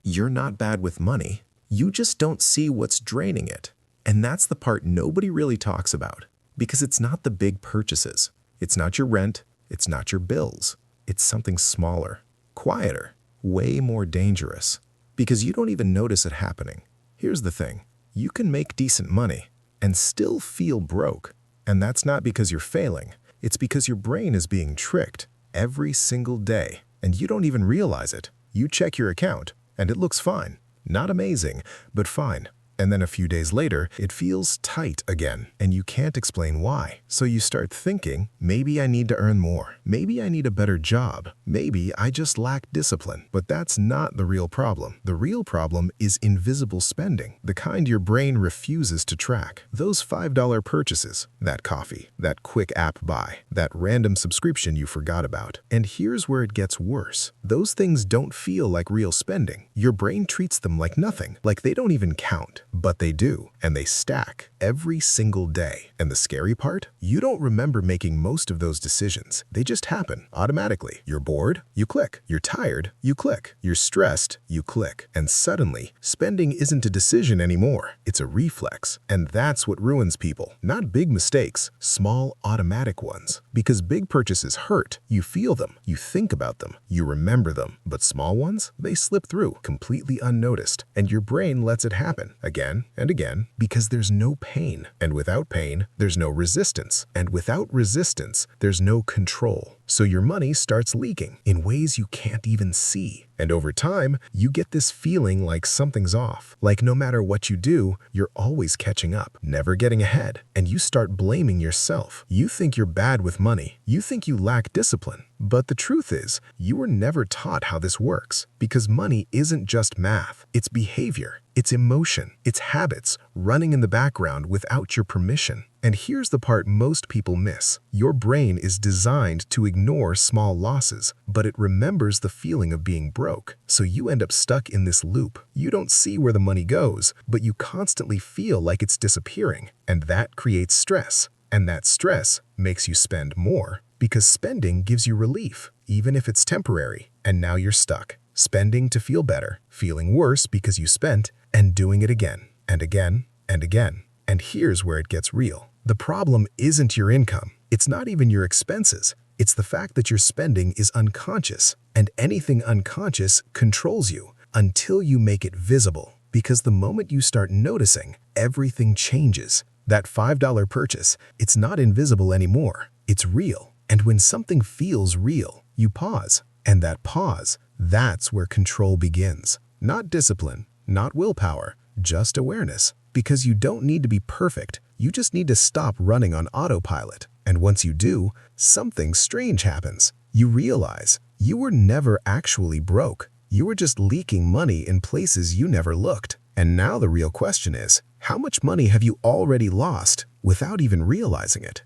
You're not bad with money. You just don't see what's draining it. And that's the part nobody really talks about. Because it's not the big purchases. It's not your rent. It's not your bills. It's something smaller, quieter, way more dangerous. Because you don't even notice it happening. Here's the thing. You can make decent money and still feel broke. And that's not because you're failing. It's because your brain is being tricked every single day. And you don't even realize it. You check your account and it looks fine. Not amazing, but fine. And then a few days later, it feels tight again, and you can't explain why. So you start thinking, maybe I need to earn more. Maybe I need a better job. Maybe I just lack discipline. But that's not the real problem. The real problem is invisible spending, the kind your brain refuses to track. Those $5 purchases, that coffee, that quick app buy, that random subscription you forgot about. And here's where it gets worse. Those things don't feel like real spending. Your brain treats them like nothing, like they don't even count. But they do, and they stack every single day. And the scary part? You don't remember making most of those decisions. They just happen automatically. You're bored? You click. You're tired? You click. You're stressed? You click. And suddenly, spending isn't a decision anymore. It's a reflex. And that's what ruins people. Not big mistakes, small automatic ones. Because big purchases hurt. You feel them. You think about them. You remember them. But small ones? They slip through, completely unnoticed. And your brain lets it happen again and again, because there's no pain. And without pain, there's no resistance. And without resistance, there's no control. So your money starts leaking in ways you can't even see. And over time, you get this feeling like something's off. Like no matter what you do, you're always catching up, never getting ahead. And you start blaming yourself. You think you're bad with money. You think you lack discipline. But the truth is, you were never taught how this works. Because money isn't just math. It's behavior. It's emotion. It's habits running in the background without your permission. And here's the part most people miss. Your brain is designed to ignore small losses, but it remembers the feeling of being broke. So you end up stuck in this loop. You don't see where the money goes, but you constantly feel like it's disappearing. And that creates stress. And that stress makes you spend more, because spending gives you relief, even if it's temporary. And now you're stuck. Spending to feel better, feeling worse because you spent, and doing it again, and again, and again. And here's where it gets real. The problem isn't your income. It's not even your expenses. It's the fact that your spending is unconscious, and anything unconscious controls you until you make it visible. Because the moment you start noticing, everything changes. That $5 purchase, it's not invisible anymore. It's real. And when something feels real, you pause. And that pause, that's where control begins. Not discipline, not willpower, just awareness. Because you don't need to be perfect. You just need to stop running on autopilot. And once you do, something strange happens. You realize you were never actually broke. You were just leaking money in places you never looked. And now the real question is, how much money have you already lost without even realizing it?